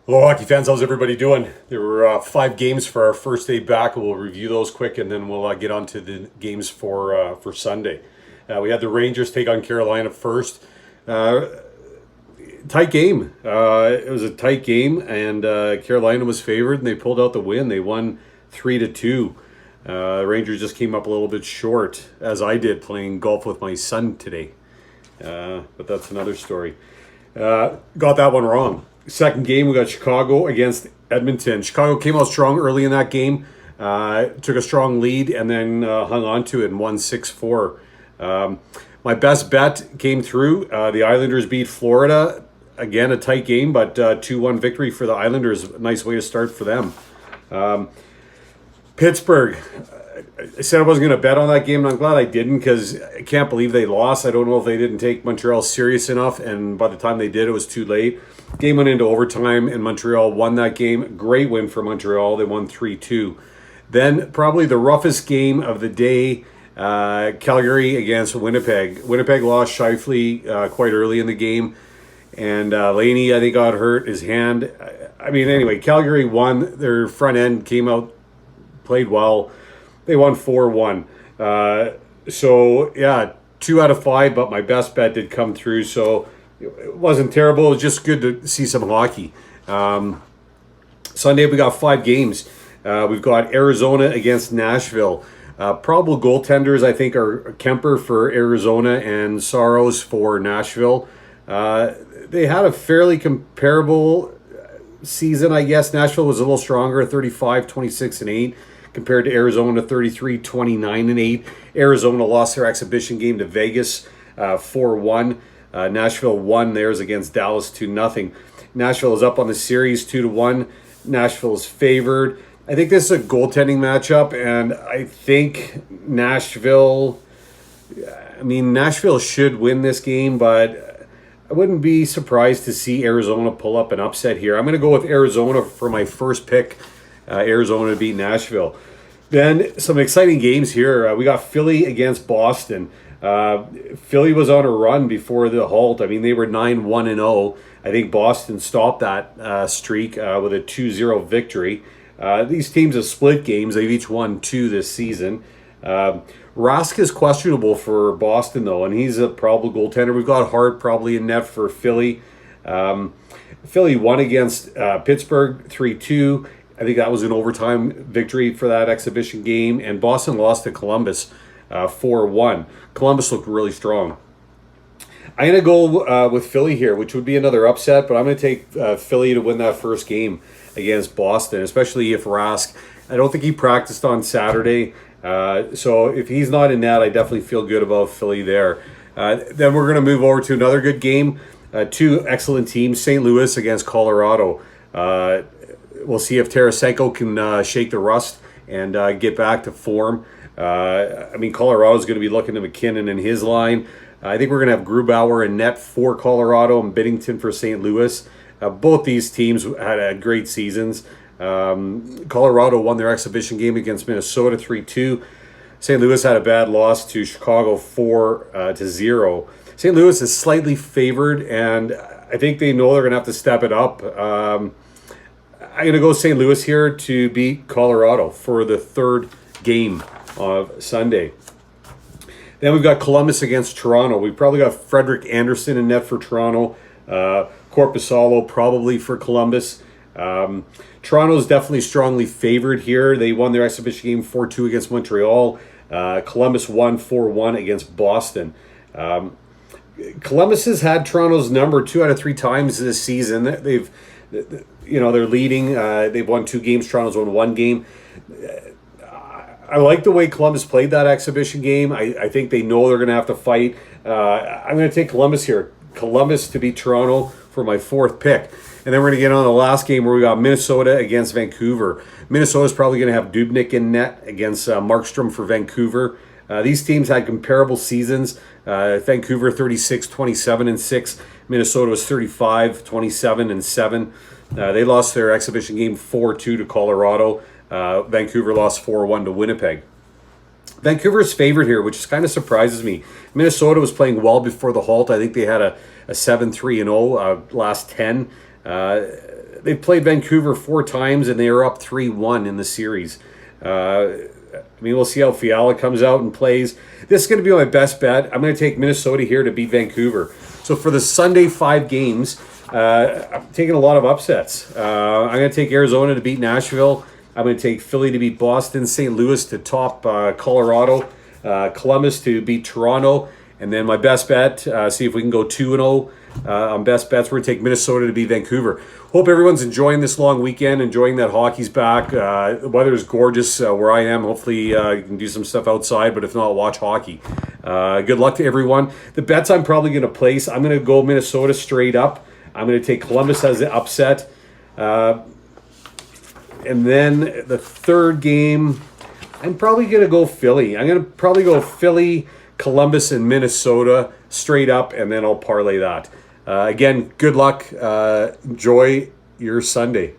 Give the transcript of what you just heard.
Hello, hockey fans. How's everybody doing? There were 5 games for our first day back. We'll review those quick, and then we'll get on to the games for Sunday. We had the Rangers take on Carolina first. Uh, Tight game. It was a tight game, and Carolina was favored, and they pulled out the win. They won 3-2. Rangers just came up a little bit short, as I did playing golf with my son today. But that's another story. Got that one wrong. Second game, we got Chicago against Edmonton. Chicago came out strong early in that game, took a strong lead, and then hung on to it and won 6-4. My best bet came through. The Islanders beat Florida. Again, a tight game, but 2-1 victory for the Islanders. A nice way to start for them. Pittsburgh. I said I wasn't going to bet on that game, and I'm glad I didn't because I can't believe they lost. I don't know if they didn't take Montreal serious enough, and by the time they did, it was too late. Game went into overtime, and Montreal won that game. Great win for Montreal. They won 3-2. Then probably the roughest game of the day, Calgary against Winnipeg. Winnipeg lost Scheifele quite early in the game, and Laney, I think, got hurt, his hand. Anyway, Calgary won. Their front end came out, played well. They won 4-1. So, yeah, 2 out of 5, but my best bet did come through. So it wasn't terrible. It was just good to see some hockey. Sunday, we got 5 games. We've got Arizona against Nashville. Probable goaltenders, I think, are Kemper for Arizona and Saros for Nashville. They had a fairly comparable season, I guess. Nashville was a little stronger, 35-26-8. Compared to Arizona, 33-29-8. Arizona lost their exhibition game to Vegas 4-1. Nashville won theirs against Dallas 2-0. Nashville is up on the series 2-1. Nashville is favored. I think this is a goaltending matchup, and I think Nashville should win this game, but I wouldn't be surprised to see Arizona pull up an upset here. I'm going to go with Arizona for my first pick. Arizona to beat Nashville. Then some exciting games here. We got Philly against Boston. Philly was on a run before the halt. They were 9-1-0. I think Boston stopped that streak with a 2-0 victory. These teams have split games. They've each won 2 this season. Rask is questionable for Boston, though, and he's a probable goaltender. We've got Hart probably in net for Philly. Philly won against Pittsburgh 3-2. I think that was an overtime victory for that exhibition game. And Boston lost to Columbus 4-1. Columbus looked really strong. I'm going to go with Philly here, which would be another upset, but I'm going to take Philly to win that first game against Boston, especially if Rask, I don't think he practiced on Saturday. So if he's not in that, I definitely feel good about Philly there. Then we're going to move over to another good game. 2 excellent teams, St. Louis against Colorado. We'll see if Tarasenko can shake the rust and get back to form. Colorado's going to be looking to McKinnon and his line. I think we're going to have Grubauer in net for Colorado and Binnington for St. Louis. Both these teams had great seasons. Colorado won their exhibition game against Minnesota 3-2. St. Louis had a bad loss to Chicago 4-0. St. Louis is slightly favored, and I think they know they're going to have to step it up. I'm going to go St. Louis here to beat Colorado for the third game of Sunday. Then we've got Columbus against Toronto. We've probably got Frederick Anderson in net for Toronto. Corpusalo probably for Columbus. Toronto's definitely strongly favored here. They won their exhibition game 4-2 against Montreal. Columbus won 4-1 against Boston. Columbus has had Toronto's number 2 out of 3 times this season. They're leading. They've won 2 games. Toronto's won 1 game. I like the way Columbus played that exhibition game. I think they know they're going to have to fight. I'm going to take Columbus here. Columbus to beat Toronto for my 4th pick. And then we're going to get on the last game where we got Minnesota against Vancouver. Minnesota's probably going to have Dubnyk in net against Markstrom for Vancouver. These teams had comparable seasons. Vancouver 36-27-6. Minnesota was 35-27-7. They lost their exhibition game 4-2 to Colorado. Vancouver lost 4-1 to Winnipeg. Vancouver's favored here, which kind of surprises me. Minnesota was playing well before the halt. I think they had a 7-3-0 last 10. They've played Vancouver 4 times, and they are up 3-1 in the series. I mean, we'll see how Fiala comes out and plays. This is going to be my best bet. I'm going to take Minnesota here to beat Vancouver. So for the Sunday 5 games, I'm taking a lot of upsets. I'm going to take Arizona to beat Nashville. I'm going to take Philly to beat Boston, St. Louis to top Colorado, Columbus to beat Toronto, and then my best bet, see if we can go 2-0 on best bets. We're going to take Minnesota to beat Vancouver. Hope everyone's enjoying this long weekend, enjoying that hockey's back. The weather is gorgeous where I am. Hopefully you can do some stuff outside, but if not, watch hockey. Good luck to everyone. The bets I'm probably going to place, I'm going to go Minnesota straight up. I'm going to take Columbus as the upset. And then the third game, I'm probably going to go Philly. I'm going to probably go Philly, Columbus, and Minnesota straight up, and then I'll parlay that. Again, good luck. Enjoy your Sunday.